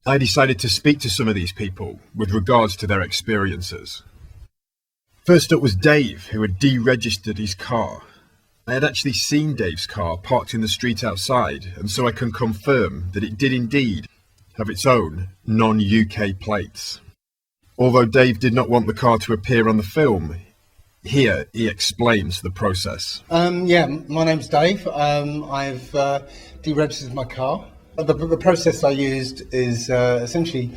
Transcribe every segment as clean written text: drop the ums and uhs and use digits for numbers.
I decided to speak to some of these people with regards to their experiences. First up was Dave, who had deregistered his car. I had actually seen Dave's car parked in the street outside, and so I can confirm that it did indeed have its own non-UK plates. Although Dave did not want the car to appear on the film, here he explains the process. Yeah, my name's Dave. I've deregistered my car. The process I used is essentially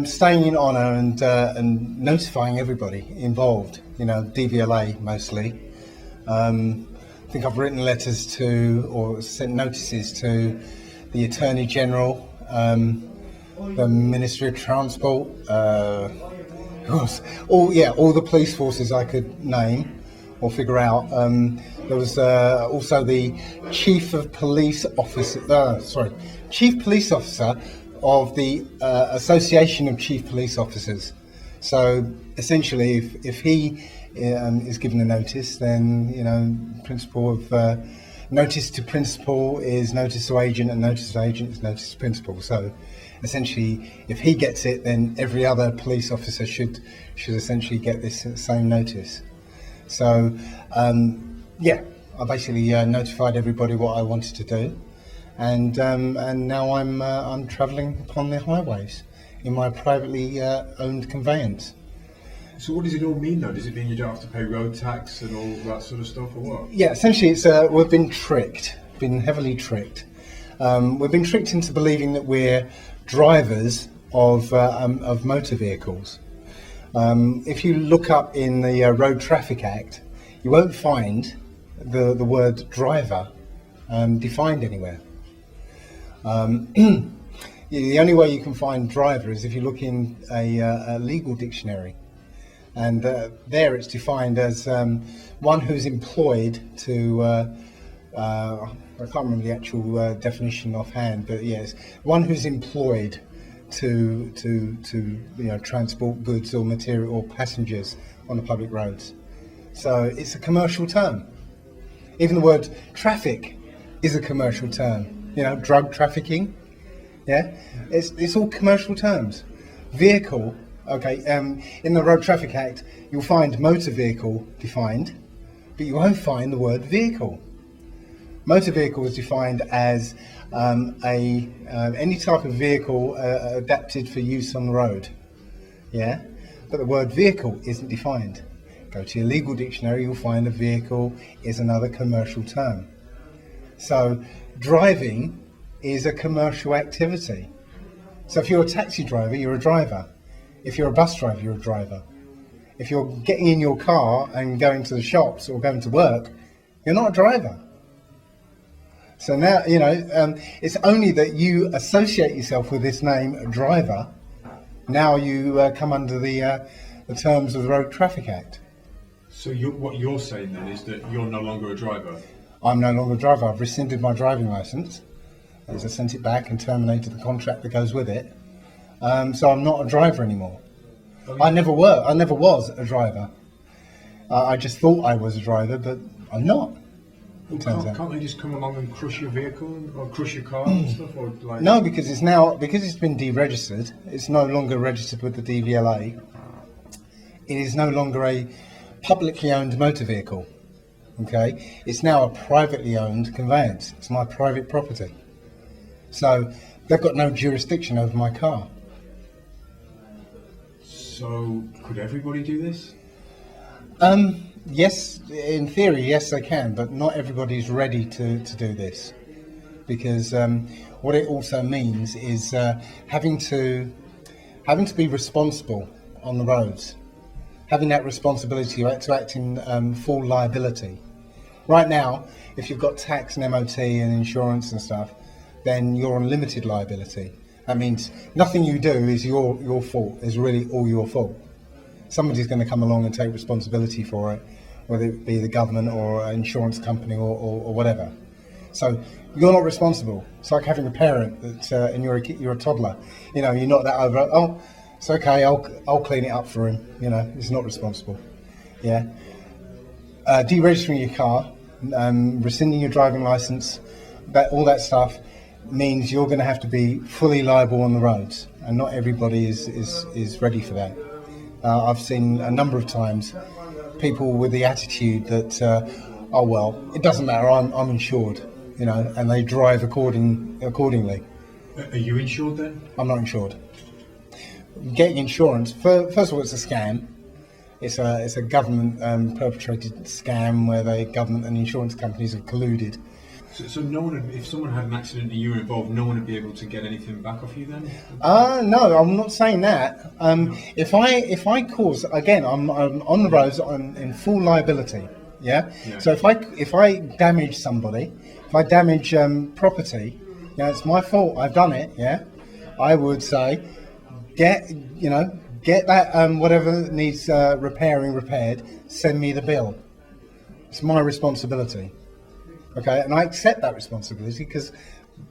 staying in honour and notifying everybody involved, DVLA mostly. I think I've written letters to or sent notices to the Attorney General, the Ministry of Transport, all the police forces I could name or figure out. There was also the Chief Police Officer of the Association of Chief Police Officers. So essentially, if he is given a notice, then principle of notice to principal is notice to agent, and notice to agent is notice to principal. So essentially, if he gets it, then every other police officer should essentially get this same notice. So I basically notified everybody what I wanted to do, and now I'm travelling upon the highways in my privately owned conveyance. So what does it all mean though? Does it mean you don't have to pay road tax and all that sort of stuff, or what? Yeah, essentially it's we've been tricked, been heavily tricked. We've been tricked into believing that we're drivers of motor vehicles. If you look up in the Road Traffic Act, you won't find the word driver defined anywhere. The only way you can find driver is if you look in a legal dictionary, and there it's defined as one who's employed to I can't remember the actual definition offhand, but yes, one who's employed to transport goods or material or passengers on the public roads. So it's a commercial term. Even the word traffic is a commercial term. Drug trafficking. Yeah, it's all commercial terms. Vehicle. Okay. In the Road Traffic Act, you'll find motor vehicle defined, but you won't find the word vehicle. Motor vehicle is defined as any type of vehicle adapted for use on the road. Yeah, but the word vehicle isn't defined. Go to your legal dictionary, you'll find a vehicle is another commercial term. So driving is a commercial activity. So if you're a taxi driver, you're a driver. If you're a bus driver, you're a driver. If you're getting in your car and going to the shops or going to work, you're not a driver. So now, it's only that you associate yourself with this name, driver. Now you come under the terms of the Road Traffic Act. So what you're saying then is that you're no longer a driver? I'm no longer a driver. I've rescinded my driving licence, as I sent it back and terminated the contract that goes with it. So I'm not a driver anymore. I never was a driver. I just thought I was a driver, but I'm not. Can't they just come along and crush your vehicle or crush your car and stuff? Or No, because it's been deregistered. It's no longer registered with the DVLA. It is no longer a publicly owned motor vehicle. Okay, it's now a privately owned conveyance. It's my private property. So they've got no jurisdiction over my car. So could everybody do this? Yes, in theory, yes, they can, but not everybody's ready to do this, because what it also means is having to be responsible on the roads, having that responsibility to act in full liability. Right now, if you've got tax and MOT and insurance and stuff, then you're on limited liability. That means nothing you do is your fault, is really all your fault. Somebody's going to come along and take responsibility for it, whether it be the government or an insurance company or whatever. So you're not responsible. It's like having a parent that, and you're a toddler. You knock that over. Oh, it's okay. I'll clean it up for him. He's not responsible. Yeah. Deregistering your car, rescinding your driving license, all that stuff. means you're going to have to be fully liable on the roads, and not everybody is ready for that. I've seen a number of times people with the attitude that, oh well, it doesn't matter, I'm insured, you know, and they drive accordingly. Are you insured then? I'm not insured. Getting insurance, first of all, it's a scam. It's a government perpetrated scam where the government and insurance companies have colluded. So no one, if someone had an accident and you were involved, no one would be able to get anything back off you then? No, I'm not saying that. If I cause, again, I'm on the roads, I'm in full liability. Yeah. So if I damage somebody, if I damage property, you know, it's my fault. I've done it. Yeah. I would say, get that whatever needs repairing repaired. Send me the bill. It's my responsibility. Okay, and I accept that responsibility because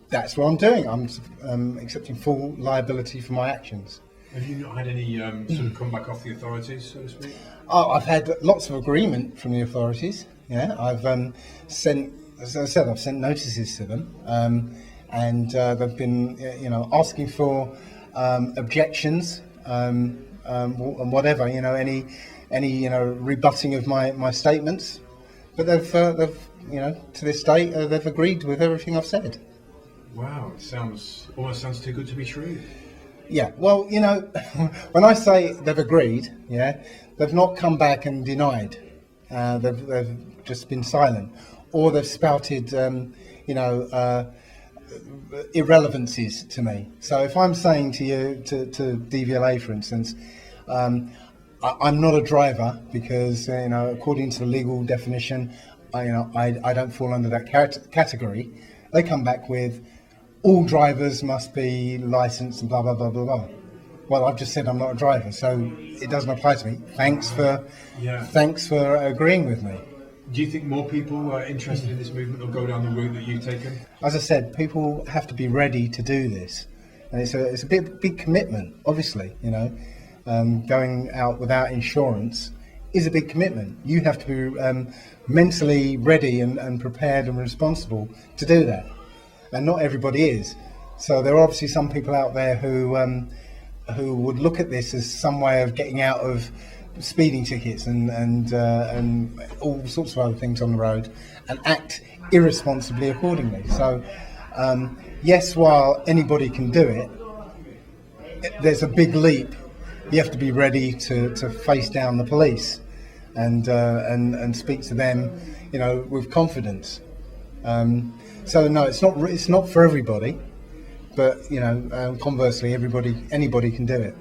that's what I'm doing. I'm accepting full liability for my actions. Have you not had any sort of comeback off the authorities, so to speak? Oh, I've had lots of agreement from the authorities. Yeah, I've sent, as I said, I've sent notices to them, and they've been, asking for objections and whatever, any rebutting of my statements. But they've to this day, they've agreed with everything I've said. Wow, it almost sounds too good to be true. Yeah, well, when I say they've agreed, they've not come back and denied. They've just been silent, or they've spouted, irrelevancies to me. So if I'm saying to you, to DVLA, for instance, I'm not a driver because, according to the legal definition, I don't fall under that category. They come back with, all drivers must be licensed and blah, blah, blah, blah, blah. Well, I've just said I'm not a driver, so it doesn't apply to me. Thanks for agreeing with me. Do you think more people are interested in this movement will go down the route that you've taken? As I said, people have to be ready to do this. And it's a big commitment, obviously, going out without insurance is a big commitment. You have to be mentally ready and prepared and responsible to do that. And not everybody is. So there are obviously some people out there who would look at this as some way of getting out of speeding tickets and all sorts of other things on the road and act irresponsibly accordingly. So yes, while anybody can do it, there's a big leap. You have to be ready to face down the police and speak to them, with confidence. So no, it's not for everybody, but conversely, anybody can do it.